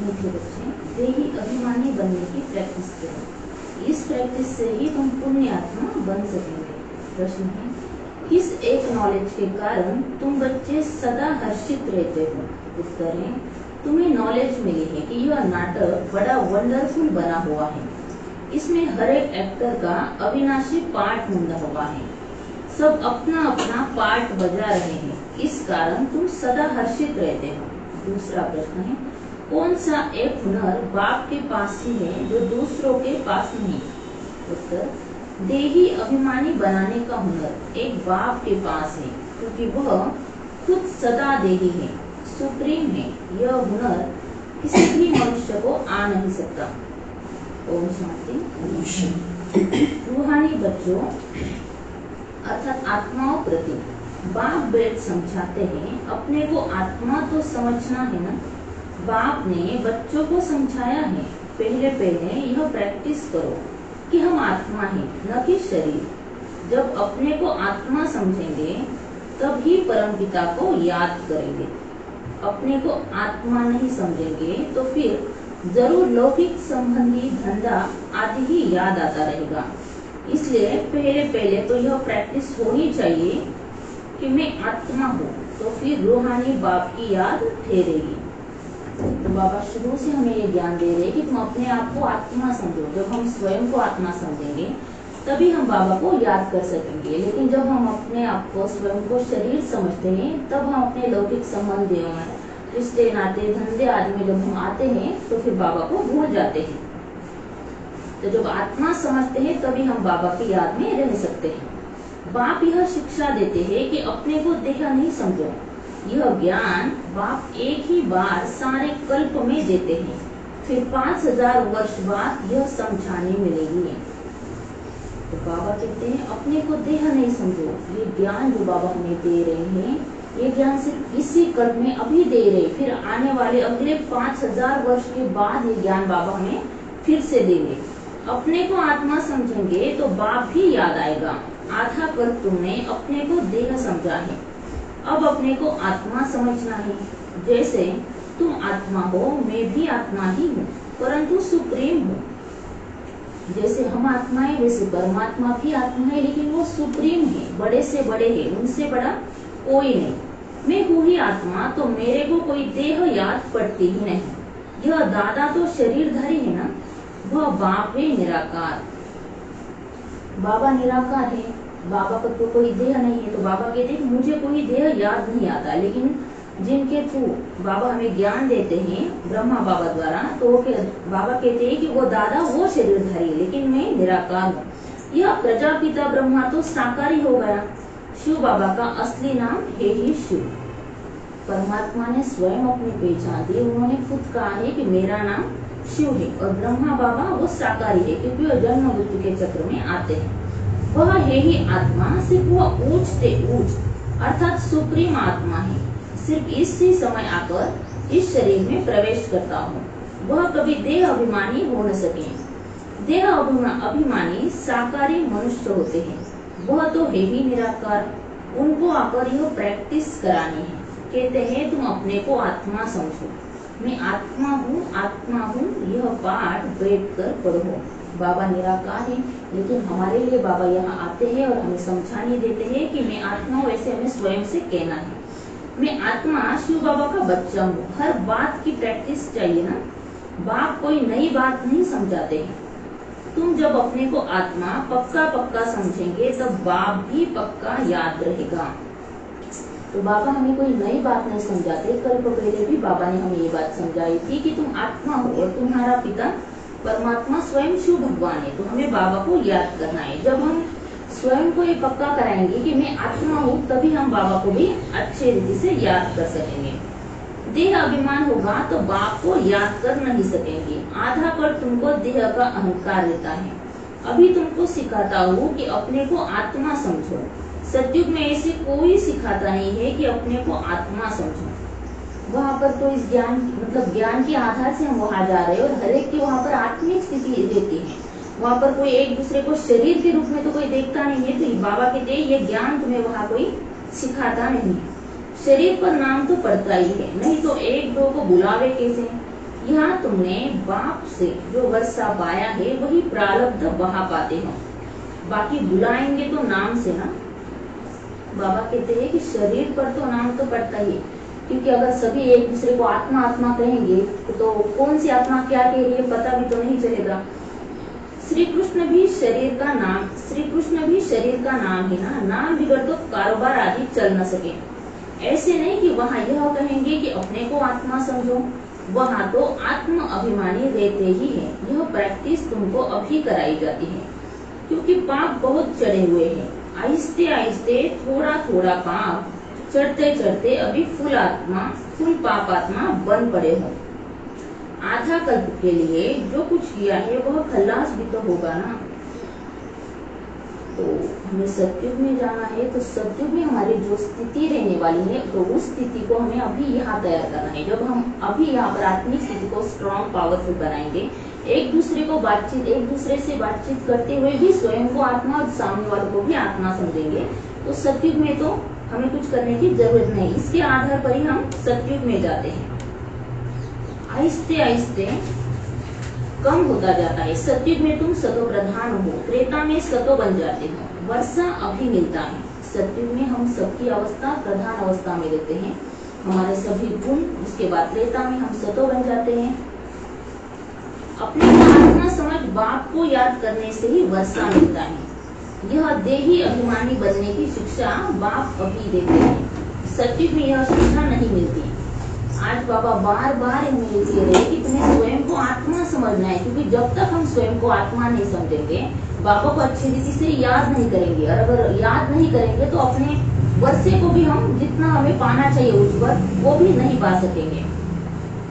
मीठे बच्चे, देही अभिमानी बनने की प्रैक्टिस करो। इस प्रैक्टिस से ही तुम पुण्य आत्मा बन सकेंगे। प्रश्न है, किस एक नॉलेज के कारण तुम बच्चे सदा हर्षित रहते हो? उत्तर है, तुम्हें नॉलेज मिली है कि यह नाटक बड़ा वंडरफुल बना हुआ है। इसमें हर एक एक्टर का अविनाशी पार्ट मुंडा हुआ है। सब अपना अपना पार्ट बजा रहे हैं, इस कारण तुम सदा हर्षित रहते हो। दूसरा प्रश्न है, कौन सा एक हुनर बाप के पास ही है जो दूसरों के पास नहीं? उत्तर, देही अभिमानी बनाने का हुनर एक बाप के पास है, क्योंकि वह खुद सदा देही है, सुप्रीम है। यह हुनर किसी भी मनुष्य को आ नहीं सकता। ओम शांति। रूहानी बच्चों अर्थात आत्माओं प्रति बाप वेद समझाते हैं, अपने को आत्मा तो समझना है ना। बाप ने बच्चों को समझाया है, पहले पहले यह प्रैक्टिस करो कि हम आत्मा हैं, न कि शरीर। जब अपने को आत्मा समझेंगे तब ही परमपिता को याद करेंगे। अपने को आत्मा नहीं समझेंगे तो फिर जरूर लौकिक संबंधी धंधा आदि ही याद आता रहेगा। इसलिए पहले पहले तो यह प्रैक्टिस होनी चाहिए कि मैं आत्मा हूँ, तो फिर रूहानी बाप की याद ठहरेगी। तो बाबा शुरू से हमें ये ज्ञान दे रहे कि तुम अपने आप को आत्मा समझो। जब हम स्वयं को आत्मा समझेंगे तभी हम बाबा को याद कर सकेंगे। लेकिन जब हम अपने आप को स्वयं को शरीर समझते हैं तब हम अपने लौकिक संबंधियों में रिश्ते नाते धंधे आदि में जब हम आते हैं तो फिर बाबा को भूल जाते हैं। तो जब आत्मा समझते हैं तभी हम बाबा की याद में रह सकते हैं। बाप यह शिक्षा देते हैं कि अपने को देह नहीं समझो। यह ज्ञान बाप एक ही बार सारे कल्प में देते हैं, फिर 5000 वर्ष बाद यह समझाने मिलेगी। तो बाबा कहते हैं अपने को देह नहीं समझो। ये ज्ञान जो बाबा हमें दे रहे हैं, ये ज्ञान सिर्फ इसी कल्प में अभी दे रहे, फिर आने वाले अगले 5000 वर्ष के बाद ये ज्ञान बाबा हमें फिर से देंगे। अपने को आत्मा समझेंगे तो बाप भी याद आएगा। आधा कल्प तुमने अपने को देह समझा है, अब अपने को आत्मा समझना है। जैसे तुम आत्मा हो, मैं भी आत्मा ही हूँ, परंतु सुप्रीम हूँ। जैसे हम आत्मा है वैसे परमात्मा भी आत्मा है, लेकिन वो सुप्रीम है, बड़े से बड़े है, उनसे बड़ा कोई नहीं। मैं हूँ ही आत्मा, तो मेरे को कोई देह याद पड़ती ही नहीं। यह दादा तो शरीरधारी है ना, वह बाप है निराकार। बाबा निराकार है, बाबा का तो कोई देह नहीं है। तो बाबा कहते हैं मुझे कोई देह याद नहीं आता, लेकिन जिनके थ्रू बाबा हमें ज्ञान देते हैं ब्रह्मा बाबा द्वारा, तो बाबा कहते हैं कि वो दादा वो शरीरधारी, लेकिन मैं निराकार हूँ। यह प्रजापिता ब्रह्मा तो साकारी हो गया। शिव बाबा का असली नाम है ही शिव। परमात्मा ने स्वयं अपनी पहचान दी। उन्होंने खुद कहा है कि मेरा नाम शिव है, और ब्रह्मा बाबा वो साकारी है, क्योंकि वो जन्म मृत्यु के चक्र में आते हैं। वह है ही आत्मा, सिर्फ वह ऊंच से ऊंच अर्थात सुप्रीम आत्मा है। सिर्फ इसी समय आकर इस शरीर में प्रवेश करता हूँ। वह कभी देह अभिमानी हो न सके। देह अभिमानी साकारी मनुष्य होते हैं, वह तो है ही निराकार। उनको आकर यह प्रैक्टिस करानी है। कहते हैं तुम अपने को आत्मा समझो, मैं आत्मा हूँ, यह पाठ बैठ कर पढ़ो। बाबा निराकार है, लेकिन हमारे लिए बाबा यहाँ आते हैं और हमें समझाने देते हैं कि मैं आत्मा हूँ, ऐसे हमें स्वयं से कहना है। मैं आत्मा शिव बाबा का बच्चा हूँ। हर बात की प्रैक्टिस चाहिए ना। बाप कोई नई बात नहीं समझाते हैं। तुम जब अपने को आत्मा पक्का समझेंगे तब बाप भी पक्का याद रहेगा। तो बाबा हमें कोई नई बात नहीं समझाते। कल पहले भी बाबा ने हमें ये बात समझाई थी कि तुम आत्मा हो और तुम्हारा पिता परमात्मा स्वयं शिव भगवान है। तो हमें बाबा को याद करना है। जब हम स्वयं को ये पक्का कराएंगे कि मैं आत्मा हूँ, तभी हम बाबा को भी अच्छे रीति से याद कर सकेंगे। देह अभिमान होगा तो बाप को याद कर नहीं सकेंगे। आधा पर तुमको देह का अहंकार रहता है। अभी तुमको सिखाता हूँ कि अपने को आत्मा समझो। सतयुग में ऐसे कोई सिखाता नहीं है कि अपने को आत्मा समझो। वहाँ पर तो इस ज्ञान मतलब ज्ञान के आधार से हम वहाँ जा रहे हैं, और हर एक की वहाँ पर आत्मिक स्थिति रहती है। वहाँ पर कोई एक दूसरे को शरीर के रूप में तो कोई देखता नहीं है। तो बाबा कहते हैं ये ज्ञान तुम्हें वहाँ कोई सिखाता नहीं है। शरीर पर नाम तो पड़ता ही है, नहीं तो एक दो को बुलावे कैसे। यहाँ तुमने बाप से जो वर्षा पाया है वही प्रारब्ध बहा पाते हो, बाकी बुलाएंगे तो नाम से ना। बाबा कहते हैं कि शरीर पर तो नाम तो पड़ता ही है, क्योंकि अगर सभी एक दूसरे को आत्मा आत्मा कहेंगे तो कौन सी आत्मा क्या कह रही है पता भी तो नहीं चलेगा। श्री कृष्ण भी शरीर का नाम है ना, नाम बिगड़ तो कारोबार आदि चल न सके। ऐसे नहीं कि वहाँ यह कहेंगे कि अपने को आत्मा समझो, वहाँ तो आत्म अभिमानी रहते ही है। यह प्रैक्टिस तुमको अभी कराई जाती है, क्योंकि पाप बहुत चढ़े हुए हैं। आहिस्ते आहिस्ते थोड़ा थोड़ा पाप चढ़ते चढ़ते अभी फुल पाप आत्मा बन पड़े हो। आधा कल्प के लिए जो कुछ किया है वह खल्लास भी तो होगा ना। तो हमें सतयुग में जाना है, तो सतयुग में हमारी जो स्थिति रहने वाली है तो उस स्थिति को हमें अभी यहाँ तैयार करना है। जब हम अभी यहाँ पर आत्मिक स्थिति को स्ट्रॉन्ग पावरफुल बनाएंगे, एक दूसरे से बातचीत करते हुए भी स्वयं को आत्मा और सामने वालों को भी आत्मा समझेंगे, तो सतयुग में तो हमें कुछ करने की जरूरत नहीं। इसके आधार पर ही हम सतयुग में जाते हैं। आहिस्ते आहिस्ते कम होता जाता है। सतयुग में तुम सतो प्रधान हो, त्रेता में सतो बन जाते हो, वर्षा अभी मिलता है। सतयुग में हम सबकी अवस्था प्रधान अवस्था में रहते हैं, हमारे सभी गुण। उसके बाद त्रेता में हम सतो बन जाते हैं। अपने आत्मा समझ बाप को याद करने से ही वर्षा मिलता है। यह देही अभिमानी बनने की शिक्षा बाप अभी देते हैं। सतयुग में यह शिक्षा नहीं मिलती। आज बाबा बार बार इनमें कह रहे कि तुम्हें स्वयं को आत्मा समझना है, क्योंकि जब तक हम स्वयं को आत्मा नहीं समझेंगे, बाबा को अच्छी रीति से याद नहीं करेंगे, और अगर याद नहीं करेंगे तो अपने वर्षे को भी हम जितना हमें पाना चाहिए उज्ज्वल वो भी नहीं पा सकेंगे।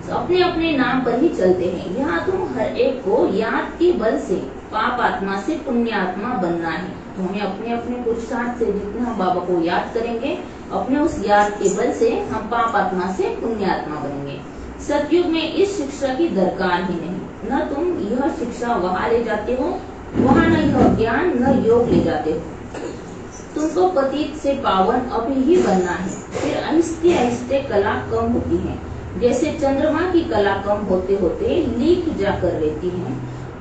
तो अपने अपने नाम पर ही चलते हैं। यहाँ तुम हर एक को याद के बल से पाप आत्मा से पुण्य आत्मा बनना है। तो हमें अपने अपने पुरुषार्थ से जितना हम बाबा को याद करेंगे, अपने उस याद के बल से हम पाप आत्मा से पुण्य आत्मा बनेंगे। सतयुग में इस शिक्षा की दरकार ही नहीं। न तुम यह शिक्षा वहाँ ले जाते हो, वहाँ न यह ज्ञान न योग ले जाते हो। तुमको पतित से पावन अभी ही बनना है। फिर आहिस्ते आहिस्ते कला कम होती है, जैसे चंद्रमा की कला कम होते होते लीक जाकर रहती है।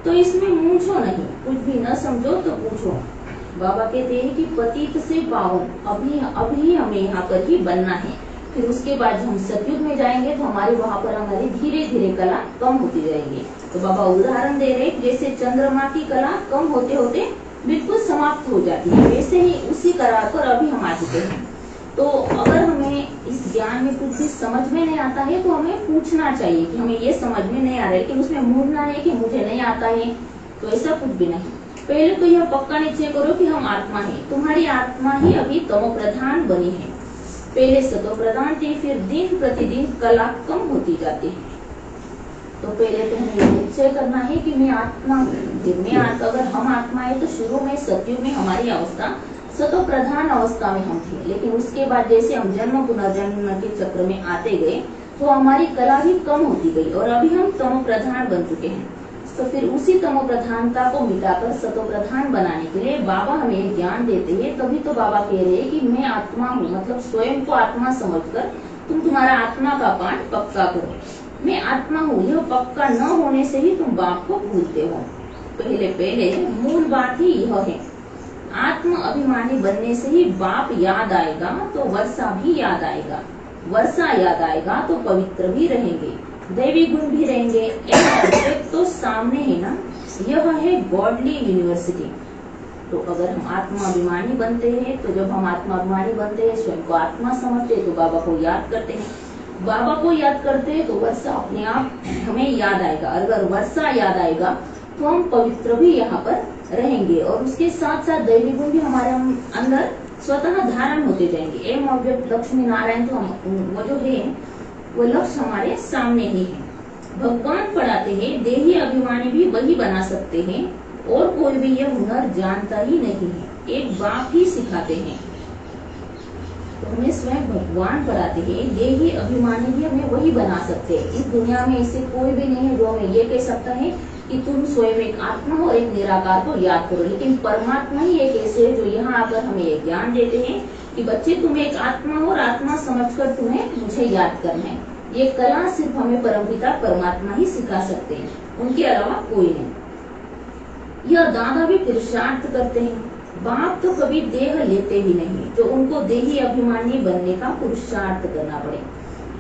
तो इसमें मूंझो नहीं, कुछ भी न समझो तो पूछो। बाबा कहते हैं कि पतित से पावन अभी हमें यहाँ पर ही बनना है। फिर उसके बाद हम सतयुग में जाएंगे तो वहाँ पर हमारी धीरे धीरे कला कम होती जाएगी। तो बाबा उदाहरण दे रहे, जैसे चंद्रमा की कला कम होते होते बिल्कुल समाप्त हो जाती है, वैसे ही उसी करार पर अभी हम आ चुके हैं। तो अगर हमें इस ज्ञान में कुछ भी समझ में नहीं आता है तो हमें पूछना चाहिए कि हमें ये समझ में नहीं आ रहा है, लेकिन उसमें मूडना है कि मुझे नहीं आता है, तो ऐसा कुछ भी नहीं। पहले तो यह पक्का निश्चय करो कि हम आत्मा है। तुम्हारी आत्मा ही अभी तमो प्रधान बनी है। पहले सतो प्रधान थी, फिर दिन प्रतिदिन कला कम होती जाती है। तो पहले तो हमें निश्चय करना है कि मैं आत्मा हूँ। अगर हम आत्मा है तो शुरू में सतयुग में हमारी अवस्था सतो प्रधान अवस्था में हम थे, लेकिन उसके बाद जैसे हम जन्म पुनर्जन्म के चक्र में आते गए तो हमारी कला भी कम होती गई और अभी हम तमो प्रधान बन चुके हैं। तो फिर उसी तमो प्रधानता को मिटाकर सतो प्रधान बनाने के लिए बाबा हमें ज्ञान देते हैं। तभी तो बाबा कह रहे हैं कि मैं आत्मा हूँ, मतलब स्वयं को आत्मा समझकर तुम तुम्हारा आत्मा का पाठ पक्का करो। मैं आत्मा हूँ, यह पक्का न होने से ही तुम बाप को भूलते हो। पहले मूल बात ही यह है। आत्म अभिमानी बनने से ही बाप याद आएगा तो वर्षा भी याद आएगा, वर्षा याद आएगा तो पवित्र भी रहेंगे, दैवी गुण भी रहेंगे। एक तो सामने है ना, यह है गॉडली यूनिवर्सिटी। तो अगर हम आत्मा अभिमानी बनते हैं, तो जब हम आत्मा अभिमानी बनते हैं, स्वयं को आत्मा समझते हैं, तो बाबा को याद करते हैं। बाबा को याद करते हैं तो वर्षा अपने आप हमें याद आएगा। अगर वर्षा याद आएगा तो हम पवित्र भी यहाँ पर रहेंगे, और उसके साथ साथ दैवी गुण भी हमारे अंदर स्वतः धारण होते जाएंगे। एम ऑब्जेक्ट लक्ष्मी नारायण, तो हम वो जो है वो लक्ष्य हमारे सामने ही है। भगवान पढ़ाते हैं, देही अभिमानी भी वही बना सकते हैं, और कोई भी यह हुनर जानता ही नहीं है, एक बाप ही सिखाते हैं। तो हमें स्वयं भगवान पढ़ाते हैं, देही अभिमानी भी हमें वही बना सकते हैं। इस दुनिया में ऐसे कोई भी नहीं है जो हमें ये कह सकता है कि तुम स्वयं एक आत्मा हो और एक निराकार को याद करो। लेकिन परमात्मा ही एक ऐसे है जो यहाँ आकर हमें ये ज्ञान देते हैं कि बच्चे तुम एक आत्मा हो और आत्मा समझकर तुम्हें मुझे याद करना है। ये कला सिर्फ हमें परमपिता परमात्मा ही सिखा सकते हैं, उनके अलावा कोई नहीं। यह दादा भी पुरुषार्थ करते हैं, बाप तो कभी देह लेते ही नहीं, जो उनको देही अभिमानी बनने का पुरुषार्थ करना पड़े।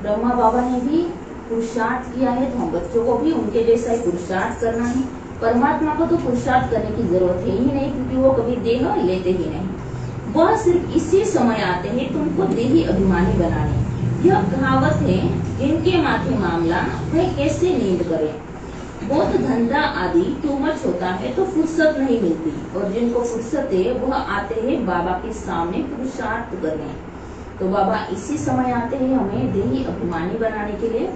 ब्रह्मा बाबा ने भी पुरुषार्थ किया है, तो हम बच्चों को भी उनके जैसा ही पुरुषार्थ करना है। परमात्मा को तो पुरुषार्थ करने की जरूरत है ही नहीं, क्योंकि वो कभी देह लेते ही नहीं। वह सिर्फ इसी समय आते हैं तुमको देही अभिमानी बनाने। यह कहावत है, जिनके माथे मामला वह कैसे नींद करे। बहुत धंधा आदि टू मच होता है तो फुर्सत नहीं मिलती, और जिनको फुर्सत है वह आते हैं बाबा के सामने पुरुषार्थ करने। तो बाबा इसी समय आते हैं हमें देही अभिमानी बनाने के लिए।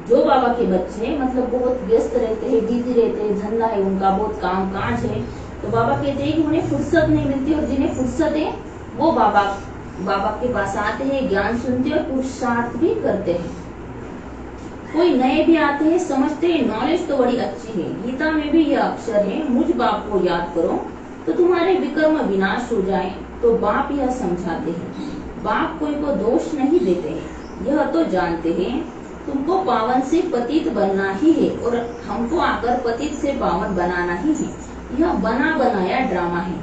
जो बाबा के बच्चे मतलब बहुत व्यस्त रहते हैं, बिजी रहते हैं, धंधा है उनका, बहुत काम काज है, तो बाबा कहते हैं कि उन्हें फुर्सत नहीं मिलती, और जिन्हें फुर्सत है वो बाबा के पास आते हैं, ज्ञान सुनते हैं और पुरुषार्थ भी करते हैं। कोई नए भी आते हैं, समझते हैं नॉलेज तो बड़ी अच्छी है, गीता में भी यह अक्षर है, मुझ बाप को याद करो तो तुम्हारे विकर्म विनाश हो जाए। तो बाप यह समझाते हैं, बाप कोई को दोष नहीं देते हैं, यह तो जानते हैं तुमको पावन से पतित बनना ही है, और हमको आकर पतित से पावन बनाना ही है। यह बना बनाया ड्रामा है,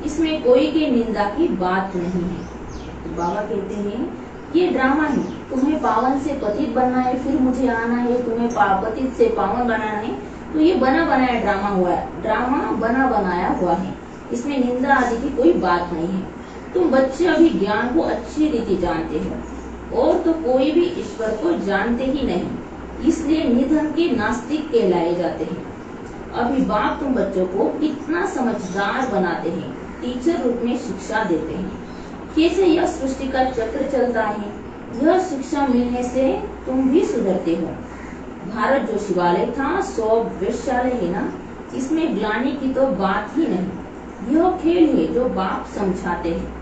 इसमें कोई की निंदा की बात नहीं है। तो बाबा कहते हैं ये ड्रामा है, तुम्हें पावन से पतित बनना है, फिर मुझे आना है, तुम्हें पतित से पावन बनाना है, तो ये बना बनाया ड्रामा हुआ है, ड्रामा बना बनाया हुआ है, इसमें निंदा आदि की कोई बात नहीं है। तुम बच्चे अभी ज्ञान को अच्छी रीति जानते हो, और तो कोई भी ईश्वर को जानते ही नहीं, इसलिए निधन के नास्तिक कहलाए जाते हैं। अभी बाप तुम बच्चों को कितना समझदार बनाते हैं, टीचर रूप में शिक्षा देते हैं, कैसे यह सृष्टि का चक्र चलता है। यह शिक्षा मिलने से तुम भी सुधरते हो। भारत जो शिवालय था सो वेश्यालय है ना, इसमें ग्लानि की तो बात ही नहीं। यह खेल है जो बाप समझाते हैं।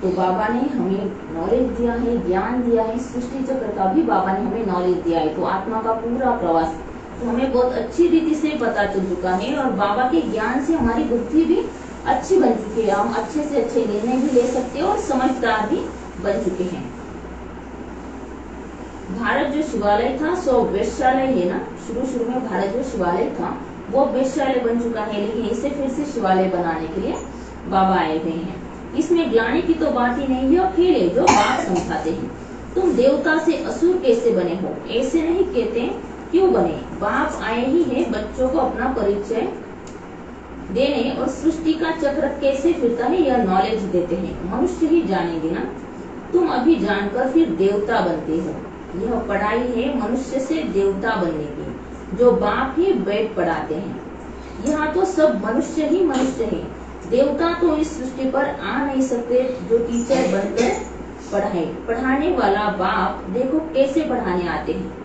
तो बाबा ने हमें नॉलेज दिया है, ज्ञान दिया है, सृष्टि चक्र का भी बाबा ने हमें नॉलेज दिया है। तो आत्मा का पूरा प्रवास तो हमें बहुत अच्छी रीति से पता चल चुका है, और बाबा के ज्ञान से हमारी बुद्धि भी अच्छी बन चुकी है, हम अच्छे से अच्छे निर्णय भी ले सकते हैं और समझदार भी बन चुके हैं। भारत जो शिवालय था सो वेश्यालय है ना, शुरू में भारत जो शिवालय था वो वेश्यालय बन चुका है, लेकिन इसे फिर से शिवालय बनाने के लिए बाबा आए हुए हैं। इसमें ग्लानि की तो बात ही नहीं, यह खेल है जो बाप समझाते हैं। तुम देवता से असुर कैसे बने हो, ऐसे नहीं कहते क्यों बने। बाप आए ही है बच्चों को अपना परिचय देने, और सृष्टि का चक्र कैसे फिरता है यह नॉलेज देते हैं। मनुष्य ही जानेंगे ना, तुम अभी जानकर फिर देवता बनते हो। यह पढ़ाई है मनुष्य से देवता बनने की, जो बाप ही बैठ पढ़ाते हैं। यहाँ तो सब मनुष्य ही मनुष्य है, देवता तो इस सृष्टि पर आ नहीं सकते जो टीचर बनकर पढ़ाए। पढ़ाने वाला बाप देखो कैसे पढ़ाने आते हैं।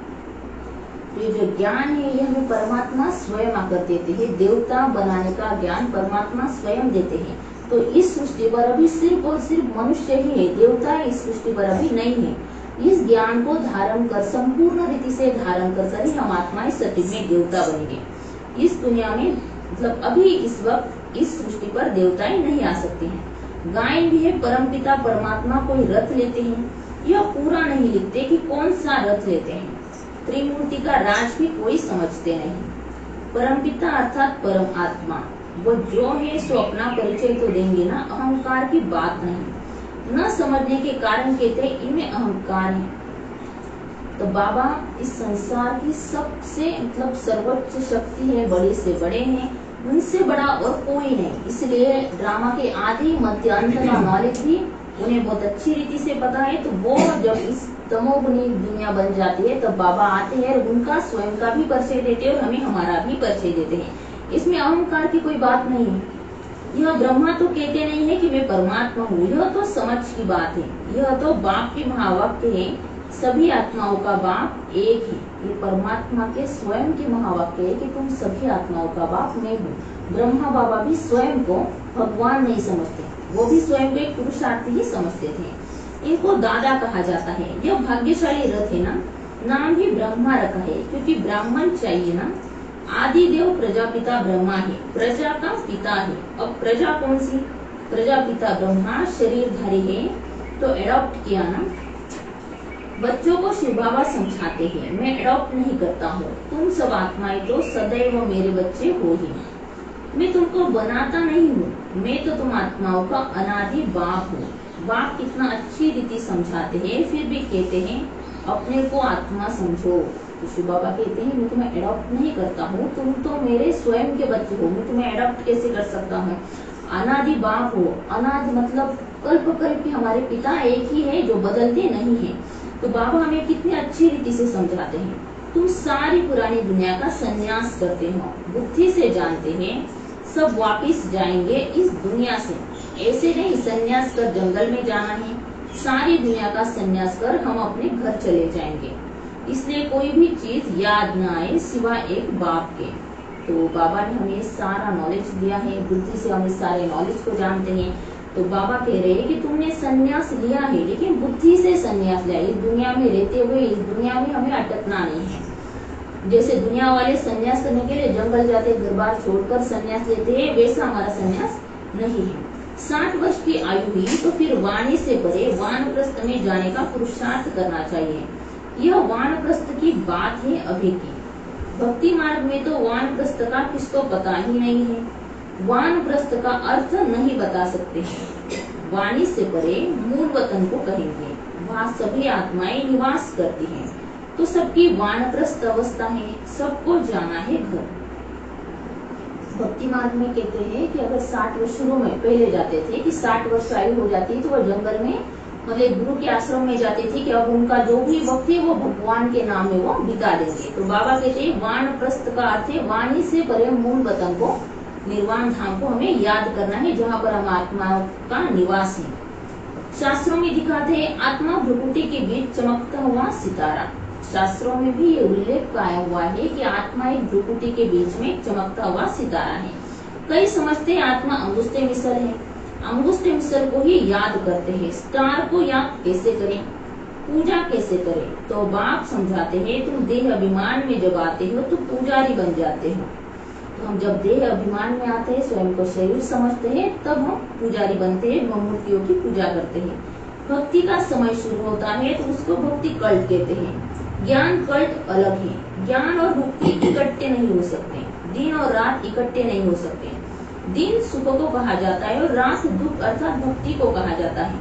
तो ये जो ज्ञान है ये हमें परमात्मा स्वयं आकर देते हैं, देवता बनाने का ज्ञान परमात्मा स्वयं देते हैं। तो इस सृष्टि पर अभी सिर्फ और सिर्फ मनुष्य ही है, देवता इस सृष्टि पर अभी नहीं है। इस ज्ञान को धारण कर, संपूर्ण रीति से धारण कर ही हम आत्मा इस सृष्टि में देवता बनेंगे। इस दुनिया में मतलब अभी इस वक्त इस सृष्टि पर देवताएं नहीं आ सकते हैं। गायन भी है, परमपिता परमात्मा कोई रथ लेते हैं, यह पूरा नहीं लिखते कि कौन सा रथ लेते हैं। त्रिमूर्ति का राज भी कोई समझते नहीं। परमपिता अर्थात परम आत्मा वो जो है सो अपना परिचय तो देंगे ना, अहंकार की बात नहीं। न समझने के कारण कहते इनमें अहंकार है। तो बाबा इस संसार की सबसे मतलब सर्वोच्च शक्ति है, बड़े से बड़े हैं, उनसे बड़ा और कोई नहीं। इसलिए ड्रामा के आदि मध्य अंत का नॉलेज भी उन्हें बहुत अच्छी रीति से पता है। तो वो जब इस तमोगुनी दुनिया बन जाती है तब बाबा आते हैं और उनका स्वयं का भी परिचय देते हैं और हमें हमारा भी परिचय देते हैं। इसमें अहंकार की कोई बात नहीं है। यह ब्रह्मा तो कहते नहीं है कि मैं परमात्मा हूँ, यह तो समझ की बात है। यह तो बाप के महावाक्य है, सभी आत्माओं का बाप एक है। ये परमात्मा के स्वयं के महावाक्य है कि तुम सभी आत्माओं का बाप मैं हूँ। ब्रह्मा बाबा भी स्वयं को भगवान नहीं समझते, वो भी स्वयं को एक पुरुषार्थी ही समझते थे। इनको दादा कहा जाता है। यह भाग्यशाली रथ है ना, नाम ही ब्रह्मा रखा है क्योंकि ब्राह्मण चाहिए ना। आदि देव प्रजापिता ब्रह्मा है, प्रजा का पिता है। अब प्रजा कौन सी? प्रजापिता ब्रह्मा शरीरधारी है तो एडॉप्ट किया ना। बच्चों को शिव बाबा समझाते हैं, मैं अडॉप्ट नहीं करता हूँ, तुम सब आत्माएं तो सदैव मेरे बच्चे हो ही। मैं तुमको बनाता नहीं हूँ, मैं तो तुम आत्माओं का अनादि बाप हूँ। बाप कितना अच्छी रीति समझाते हैं, फिर भी कहते हैं अपने को आत्मा समझो। तो शिव बाबा कहते हैं मैं तुम्हें अडॉप्ट नहीं करता हूँ, तुम तो मेरे स्वयं के बच्चे हो, मैं तुम्हें अडॉप्ट कैसे कर सकता हूँ। अनादि बाप हो, अनादि मतलब कल्प कल्प के हमारे पिता एक ही है जो बदलते नहीं है। तो बाबा हमें कितनी अच्छी रीति से समझाते हैं, तुम सारी पुरानी दुनिया का संन्यास करते हो, बुद्धि से जानते हैं सब वापिस जाएंगे इस दुनिया से। ऐसे नहीं संन्यास कर जंगल में जाना है, सारी दुनिया का संन्यास कर हम अपने घर चले जाएंगे। इसलिए कोई भी चीज याद न आए सिवाय एक बाप के। तो बाबा ने हमें सारा नॉलेज दिया है, बुद्धि से हम इस सारे नॉलेज को जानते हैं। तो बाबा कह रहे हैं कि तुमने संन्यास लिया है, लेकिन बुद्धि से संन्यास लिया। इस दुनिया में रहते हुए इस दुनिया में हमें अटकना नहीं है। जैसे दुनिया वाले संन्यास करने के लिए जंगल जाते, घर बार छोड़कर संन्यास लेते हैं, वैसा हमारा संन्यास नहीं है। 60 वर्ष की आयु हुई तो फिर वाणी से परे वानप्रस्थ में जाने का पुरुषार्थ करना चाहिए। यह वानप्रस्थ की बात है अभी की। भक्ति मार्ग में तो वानप्रस्थ का किसको पता ही नहीं है, वानप्रस्थ का अर्थ नहीं बता सकते। वाणी से परे मूल वतन को कहेंगे, वहाँ सभी आत्माएं निवास करती हैं। तो सबकी वानप्रस्थ अवस्था है, सबको जाना है घर। भक्ति मार्ग में कहते हैं कि अगर 60 वर्ष शुरू में पहले जाते थे कि 60 वर्ष आयु हो जाती तो वह जंगल में मतलब गुरु के आश्रम में जाते थे कि अब उनका जो भी वक्त है वो भगवान के नाम में वो बिता देंगे। तो बाबा कहते हैं वानप्रस्थ का अर्थ है वाणी से परे मूल वतन को, निर्वाण धाम को हमें याद करना है, जहाँ पर हम आत्माओं का निवास है। शास्त्रों में दिखाते हैं आत्मा भ्रुकुटी के बीच चमकता हुआ सितारा। शास्त्रों में भी ये उल्लेख पाया हुआ है कि आत्मा एक भ्रुकुटी के बीच में चमकता हुआ सितारा है। कई समझते हैं आत्मा अंगुष्ठे मिसर है, अंगुष्ठे मिसर को ही याद करते हैं। स्टार को याद कैसे करें, पूजा कैसे करें। तो बाप समझाते हैं तुम देह अभिमान में जब आते हो तो पुजारी बन जाते हो। तो हम जब देह अभिमान में आते हैं, स्वयं को शरीर समझते हैं, तब हम पुजारी बनते हैं, मूर्तियों की पूजा करते हैं। भक्ति का समय शुरू होता है तो उसको भक्ति कल्ट कहते हैं। ज्ञान कल्ट अलग है, ज्ञान और भक्ति इकट्ठे नहीं हो सकते, दिन और रात इकट्ठे नहीं हो सकते। दिन सुख को कहा जाता है और रात दुख अर्थात भक्ति को कहा जाता है।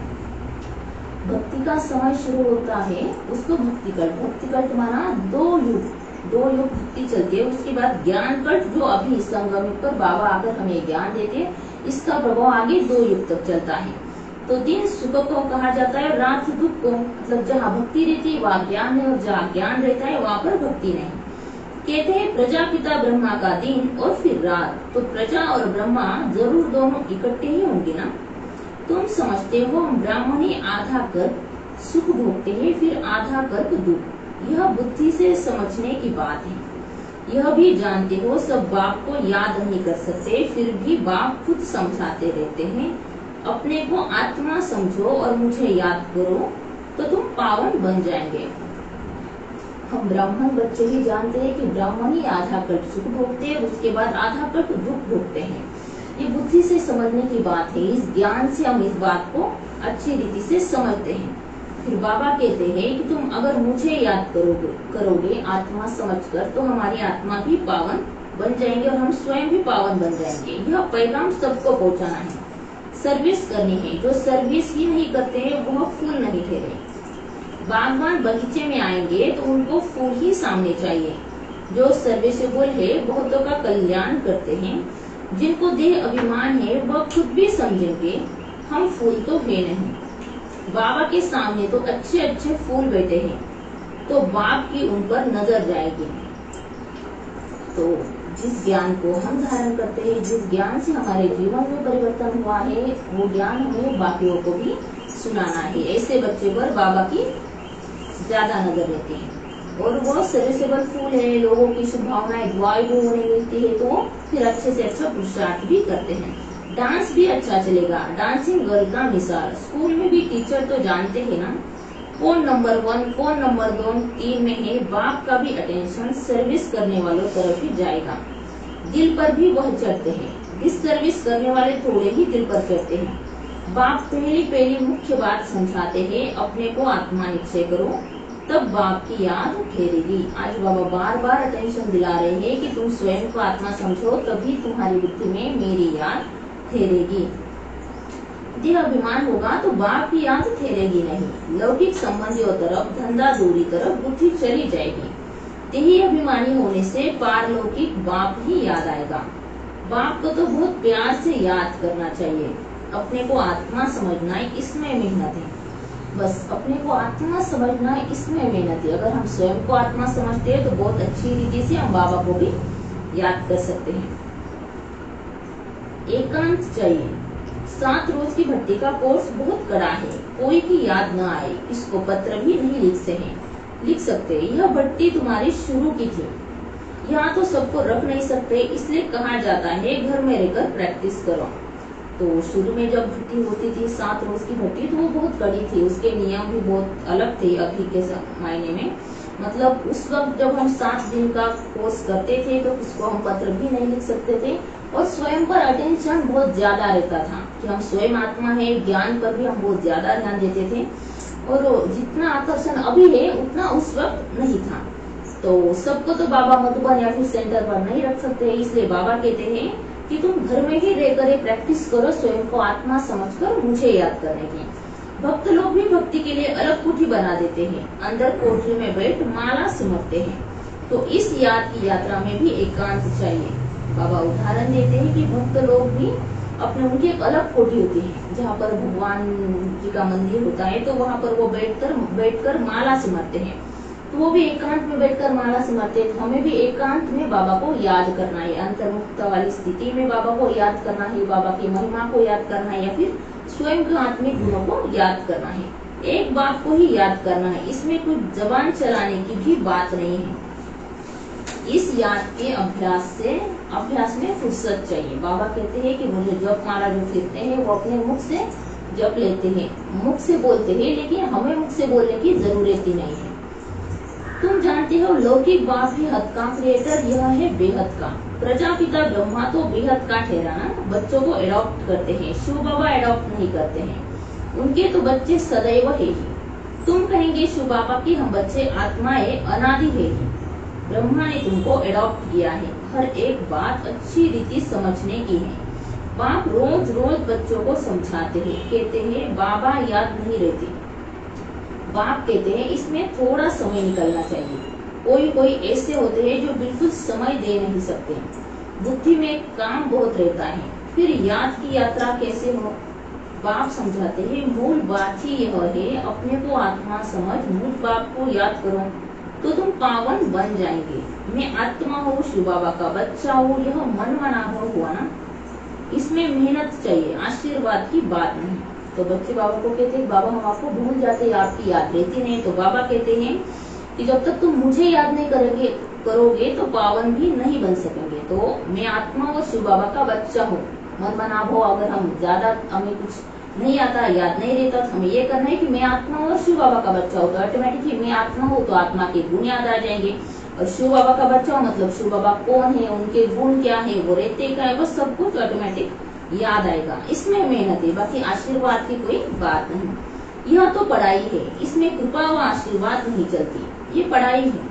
भक्ति का समय शुरू होता है उसको भक्ति कल्ट, भक्ति कल्ट माना दो युग भक्ति चलती है। उसके बाद ज्ञान कल्ट जो अभी संगम पर बाबा आकर हमें ज्ञान देते हैं, इसका प्रभाव आगे 2 युग तक चलता है। तो दिन सुख को कहा जाता है और रात दुख को, मतलब जहाँ भक्ति रहती है वहाँ ज्ञान है और जहाँ ज्ञान रहता है वहाँ पर भक्ति नहीं। कहते हैं प्रजापिता ब्रह्मा का दिन और फिर रात, तो प्रजा और ब्रह्मा जरूर दोनों इकट्ठे ही होंगे ना। तुम समझते हो हम ब्राह्मणी आधा कर्क सुख भोगते हैं फिर आधा कर्क दुख, यह बुद्धि से समझने की बात है। यह भी जानते हो सब बाप को याद नहीं कर सकते, फिर भी बाप खुद समझाते रहते हैं अपने को आत्मा समझो और मुझे याद करो तो तुम पावन बन जाएंगे। हम ब्राह्मण बच्चे ही जानते हैं कि ब्राह्मण ही आधा कल्प सुख भोगते हैं, उसके बाद आधा कल्प दुख भोगते हैं। ये बुद्धि से समझने की बात है, इस ज्ञान से हम इस बात को अच्छी रीति से समझते हैं। फिर बाबा कहते हैं कि तुम अगर मुझे याद करोगे आत्मा समझकर तो हमारी आत्मा भी पावन बन जाएंगे और हम स्वयं भी पावन बन जाएंगे। यह पैगाम सबको पहुंचाना है, सर्विस करनी है। जो सर्विस ही नहीं करते हैं वह फूल नहीं ठहरे। बागवान बगीचे में आएंगे तो उनको फूल ही सामने चाहिए। जो सर्विसेबल है बहुतों का कल्याण करते हैं, जिनको देह अभिमान है वह खुद भी समझेंगे हम फूल तो है नहीं। बाबा के सामने तो अच्छे अच्छे फूल बैठे हैं, तो बाप की उन पर नजर जाएगी। तो जिस ज्ञान को हम धारण करते हैं, जिस ज्ञान से हमारे जीवन में परिवर्तन हुआ है, वो ज्ञान हमें बाकियों को भी सुनाना है। ऐसे बच्चे पर बाबा की ज्यादा नजर रहती है और वो सर्विसेबल फूल है, लोगों की शुभ भावनाएं दुआएं भी उन्हें मिलती है, तो फिर अच्छे से अच्छा पुरुषार्थ भी करते हैं। डांस भी अच्छा चलेगा, डांसिंग गर्ल का मिसाल। स्कूल में भी टीचर तो जानते हैं ना कौन नंबर 1 कौन नंबर 2 3 में है। बाप का भी अटेंशन सर्विस करने वालों तरफ ही जाएगा, दिल पर भी वह चढ़ते हैं। इस सर्विस करने वाले थोड़े ही दिल पर चढ़ते हैं। बाप पहली मुख्य बात समझाते हैं अपने को आत्मा निश्चय करो, तब बाप की याद ठहरेगी। आज बाबा बार बार अटेंशन दिला रहे हैं कि तुम स्वयं को आत्मा समझो, तभी तुम्हारी बुद्धि में मेरी याद ठहरेगी। यदि अभिमान होगा तो बाप की याद ठहरेगी नहीं। लौकिक संबंधियों तरफ, धंधा दूरी तरफ बुद्धि चली जाएगी। यही अभिमानी होने से पारलौकिक बाप ही याद आएगा। बाप को तो बहुत प्यार से याद करना चाहिए। अपने को आत्मा समझना इसमें मेहनत है। बस अपने को आत्मा समझना इसमें मेहनत है। अगर हम स्वयं को आत्मा समझते हैं तो बहुत अच्छी रीति से हम बाबा को भी याद कर सकते हैं। एकांत चाहिए। 7 रोज की भट्टी का कोर्स बहुत कड़ा है, कोई भी याद न आए इसको पत्र भी नहीं लिख सकते। यह भट्टी तुम्हारी शुरू की थी, यहाँ तो सबको रख नहीं सकते, इसलिए कहा जाता है घर में रहकर प्रैक्टिस करो। तो शुरू में जब भट्टी होती थी 7 रोज की भट्टी, तो वो बहुत कड़ी थी, उसके नियम भी बहुत अलग थे अभी के मायने में। मतलब उस वक्त जब हम 7 दिन का कोर्स करते थे तो उसको हम पत्र भी नहीं लिख सकते थे, और स्वयं पर अटेंशन बहुत ज्यादा रहता था कि हम स्वयं आत्मा है। ज्ञान पर भी हम बहुत ज्यादा ध्यान देते थे, और जितना आकर्षण अभी है उतना उस वक्त नहीं था। तो सबको तो बाबा मधुबन या फिर सेंटर पर नहीं रख सकते, इसलिए बाबा कहते हैं कि तुम घर में ही रहकर प्रैक्टिस करो स्वयं को आत्मा समझकर मुझे याद करने की। भक्त लोग भी भक्ति के लिए अलग कोठी बना देते हैं, अंदर कोठरी में बैठ माला सिमरते हैं। तो इस याद की यात्रा में भी एकांत चाहिए। बाबा उदाहरण देते हैं कि भक्त लोग भी उनकी एक अलग कोठी होती है, जहाँ पर भगवान जी का मंदिर होता है, तो वहाँ पर वो बैठकर माला सिमरते हैं। तो वो भी एकांत में बैठकर माला सिमरते हैं। तो हमें भी एकांत में बाबा को याद करना है, अंतर्मुक्त वाली स्थिति में बाबा को याद करना है, बाबा की महिमा को याद करना है, या फिर स्वयं के आत्मिक गुणों को याद करना है। एक बात को ही याद करना है, इसमें कुछ जबान चलाने की भी बात नहीं है। इस याद के अभ्यास में फुर्सत चाहिए। बाबा कहते हैं कि मुझे जप माला जो फिरते हैं वो अपने मुख से जप लेते हैं, मुख से बोलते हैं, लेकिन हमें मुख से बोलने की जरूरत ही नहीं है। तुम जानते हो लौकिक बाप है हद का क्रिएटर, यह है बेहद का। प्रजापिता ब्रह्मा तो बेहद का ठहराना, बच्चों को एडॉप्ट करते हैं, शिव बाबा एडॉप्ट नहीं करते हैं, उनके तो बच्चे सदैव है ही। तुम कहेंगे शिव बाबा की हम बच्चे आत्माएं अनादि है ही। ब्रह्मा ने तुमको एडॉप्ट किया है। हर एक बात अच्छी रीति समझने की है। बाप रोज रोज बच्चों को समझाते हैं, कहते हैं बाबा याद नहीं रहते। बाप कहते हैं इसमें थोड़ा समय निकलना चाहिए। कोई ऐसे होते हैं जो बिल्कुल समय दे नहीं सकते, बुद्धि में काम बहुत रहता है, फिर याद की यात्रा कैसे हो। बाप समझाते हैं मूल बात ही यह है, अपने को आत्मा समझ, मूल बाप को याद करो तो तुम पावन बन जाएंगे। मैं आत्मा हूँ, शिव बाबा का बच्चा हूँ, यह मन मनाभव हुआ ना। इसमें मेहनत चाहिए, आशीर्वाद की बात नहीं। तो बच्चे बाबा को कहते हैं बाबा हम आपको भूल जाते हैं, आपकी याद रहती नहीं। तो बाबा कहते हैं कि जब तक तुम मुझे याद नहीं करोगे तो पावन भी नहीं बन सकेंगे। तो मैं आत्मा और शिव बाबा का बच्चा हूँ। मन मनाभव अगर हम ज्यादा हमें कुछ नहीं आता, याद नहीं रहता, तो हमें ये करना है कि मैं आत्मा और शिव बाबा का बच्चा हूँ। तो ऑटोमेटिकली मैं आत्मा हूँ तो आत्मा के गुण याद आ जाएंगे, और शिव बाबा का बच्चा हूँ मतलब शिव बाबा कौन है, उनके गुण क्या है, वो रहते क्या है, बस सब कुछ ऑटोमेटिक याद आएगा। इसमें मेहनत है, बाकी आशीर्वाद की कोई बात नहीं। यह तो पढ़ाई है, इसमें कृपा व आशीर्वाद नहीं चलती। ये पढ़ाई है,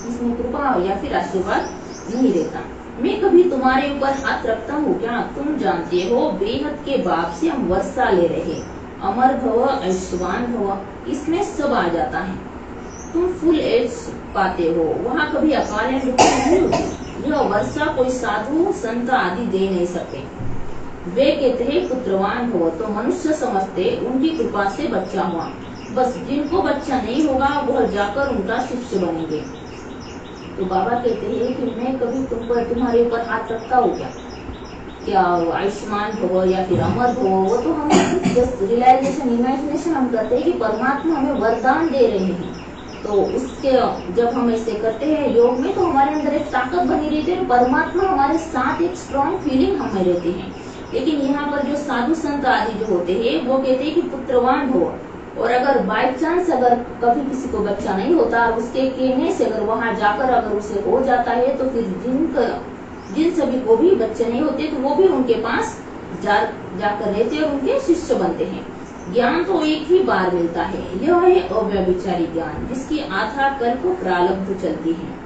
इसमें कृपा या फिर आशीर्वाद नहीं रहता। मैं कभी तुम्हारे ऊपर हाथ रखता हूँ क्या? तुम जानते हो बेहद के बाप से हम वर्षा ले रहे, अमर भव ऐश्वान भव, इसमें सब आ जाता है। तुम फुल एज पाते हो, वहाँ कभी अकाल नहीं होती। यह वर्षा कोई साधु संत आदि दे नहीं सकते। वे कहते हैं पुत्रवान हो, तो मनुष्य समझते उनकी कृपा से बच्चा हुआ। बस जिनको बच्चा नहीं होगा वह जाकर उनका शिष्य बनेंगे। तो बाबा कहते हैं कि मैं कभी तुम्हारे ऊपर हाथ रखता हूँ क्या आयुष्मान भव या फिर अमर भव, वो तो हम जस्ट रियलाइजेशन इमेजिनेशन हम करते हैं कि परमात्मा हमें वरदान दे रहे हैं। तो उसके जब हम ऐसे करते हैं योग में, तो हमारे अंदर एक ताकत बनी रहती है, परमात्मा हमारे साथ एक स्ट्रॉन्ग फीलिंग हमें रहती है। लेकिन यहाँ पर जो साधु संत आदि जो होते हैं वो कहते हैं कि पुत्रवान हो, और अगर बाय चांस अगर कभी किसी को बच्चा नहीं होता, उसके कहने से अगर वहां जाकर अगर उसे हो जाता है, तो फिर जिन सभी को भी बच्चे नहीं होते तो वो भी उनके पास जाकर रहते और उनके शिष्य बनते हैं। ज्ञान तो एक ही बार मिलता है, यह है अव्यभिचारी ज्ञान जिसकी आधा कल्प प्रारब्ध चलती है।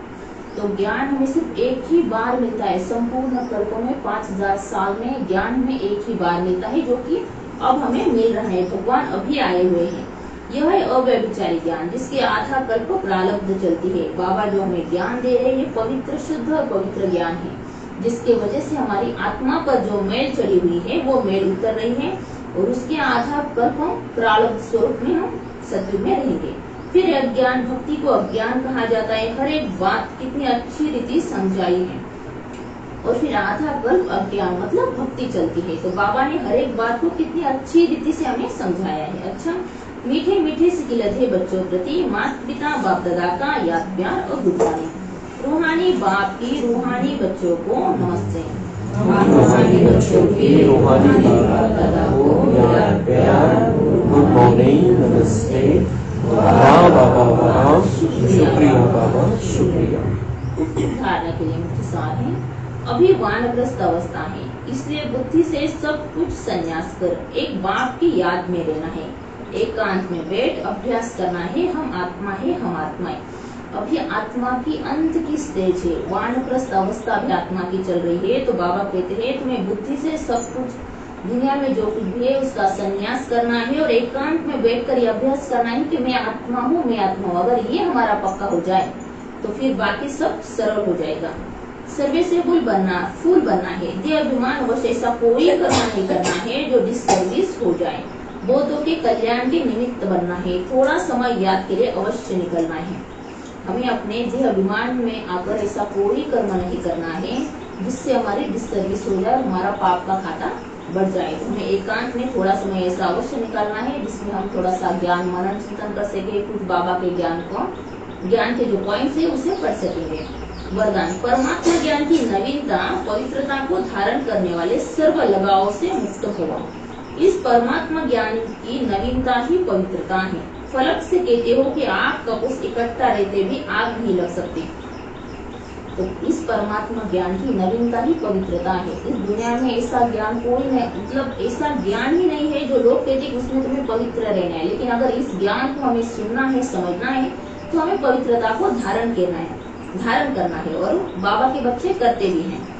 तो ज्ञान हमें सिर्फ एक ही बार मिलता है, संपूर्ण कल्पों में 5000 साल में ज्ञान हमें एक ही बार मिलता है, जो कि अब हमें मिल रहा है। भगवान अभी आए हुए हैं। यह है अव्यभिचारी ज्ञान जिसकी आधा कल्प प्रारब्ध चलती है। बाबा जो हमें ज्ञान दे रहे हैं पवित्र शुद्ध पवित्र ज्ञान है, जिसके वजह से हमारी आत्मा पर जो मैल चढ़ी हुई है वो मैल उतर रही है, और उसके आधा कल्प हम प्रारब्ध स्वरूप में हम सत्युग में रहेंगे। फिर अज्ञान भक्ति को अज्ञान कहा जाता है। हर एक बात कितनी अच्छी रीति समझाई है। और फिर आधा कल्प अज्ञान मतलब भक्ति चलती है। तो बाबा ने हर एक बात को कितनी अच्छी रीति से हमें समझाया है। अच्छा, मीठे मीठे से लधे बच्चों प्रति माता पिता बाप दादा का याद प्यार और गुजारी। रूहानी बाप की रूहानी बच्चों को नमस्ते। रूहानी बच्चों की रूहानी बाप दादा को याद प्यार गुड मॉर्निंग नमस्ते। वाह बाबा वाह, शुक्रिया बाबा शुक्रिया। धारणा के लिए मुख्य सार है, अभी वानप्रस्थ अवस्था है, इसलिए बुद्धि से सब कुछ संन्यास कर एक बाप की याद में रहना है। एकांत में बैठ अभ्यास करना है। हम आत्मा है, हम आत्मा है। अभी आत्मा की अंत की स्टेज है, वानप्रस्थ अवस्था भी आत्मा की चल रही है। तो बाबा कहते हैं तुम्हें बुद्धि से सब कुछ दुनिया में जो कुछ भी है उसका संन्यास करना है, और एकांत में बैठकर ये अभ्यास करना है कि मैं आत्मा हूँ, मैं आत्मा हूँ। अगर ये हमारा पक्का हो जाए तो फिर बाकी सब सरल हो जाएगा। सर्वे से फूल बनना है। देह अभिमान अवश्य ऐसा कोई कर्म नहीं करना है जो डिससर्विस हो जाए। बौद्धों के कल्याण के निमित्त बनना है। थोड़ा समय याद के लिए अवश्य निकलना है। हमें अपने देह अभिमान में आकर ऐसा कोई कर्म नहीं करना है जिससे हमारी डिससर्विस हो जाए और हमारा पाप का खाता बढ़ जाए। तो हमें एकांत में थोड़ा समय ऐसा अवश्य निकालना है जिसमें हम थोड़ा सा ज्ञान मनन चिंतन कर सके, कुछ बाबा के ज्ञान के जो पॉइंट्स है उसे पढ़ सकेंगे। वरदान, परमात्मा ज्ञान की नवीनता पवित्रता को धारण करने वाले सर्व लगाव से मुक्त हो। इस परमात्मा ज्ञान की नवीनता ही पवित्रता है। फलक से कहते हो कि आग कपूस इकट्ठा रहते भी आग नहीं लग सकती। तो इस परमात्मा ज्ञान की नवीनता ही पवित्रता है। इस दुनिया में ऐसा ज्ञान कोई नहीं, मतलब ऐसा ज्ञान ही नहीं है जो लोग कहते हैं उसमें तुम्हें पवित्र रहना है। लेकिन अगर इस ज्ञान को हमें सुनना है, समझना है, तो हमें पवित्रता को धारण करना है और बाबा के बच्चे करते भी हैं।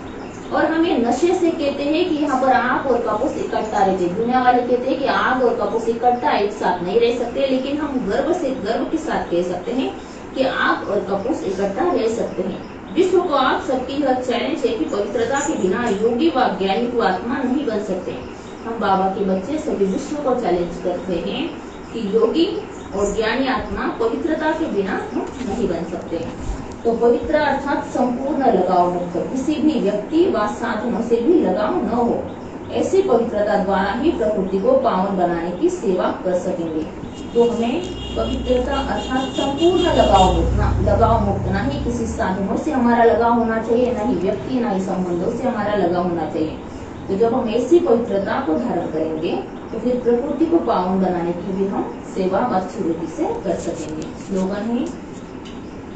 और हमें नशे से कहते हैं कि यहाँ पर आग और कपूस इकट्ठा रहते। दुनिया वाले कहते हैं कि आग और कपूस इकट्ठा एक साथ नहीं रह सकते, लेकिन हम गर्व के साथ कह सकते हैं कि आग और कपूस इकट्ठा रह सकते हैं। विश्व को आप सबकी यह चैलेंज है कि पवित्रता के बिना योगी व ज्ञानी को आत्मा नहीं बन सकते। हम बाबा के बच्चे सभी विश्व को चैलेंज करते हैं कि योगी और ज्ञानी आत्मा पवित्रता के बिना नहीं बन सकते। तो पवित्र अर्थात संपूर्ण लगाव मुक्त, किसी भी व्यक्ति व साधनों से भी लगाव न हो। ऐसी पवित्रता द्वारा ही प्रकृति को पावन बनाने की सेवा कर सकेंगे। तो हमें पवित्रता अर्थात संपूर्ण लगाव मुक्त, ना ही किसी साधनों से हमारा लगाव होना चाहिए, ना ही व्यक्ति ना ही संबंधों से हमारा लगाव होना चाहिए। तो जब हम ऐसी पवित्रता को धारण करेंगे तो फिर प्रकृति को पावन बनाने की भी हम सेवा अच्छी रीति से कर सकेंगे। स्लोगन है,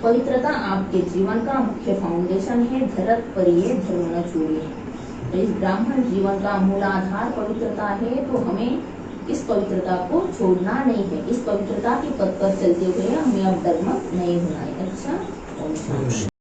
पवित्रता आपके जीवन का मुख्य फाउंडेशन है, धरत पर ये धर्म न छोड़िए। इस ब्राह्मण जीवन का मूलाधार पवित्रता है, तो हमें इस पवित्रता को छोड़ना नहीं है। इस पवित्रता के पथ पर चलते हुए हमें अब धर्म नहीं होना है। अच्छा।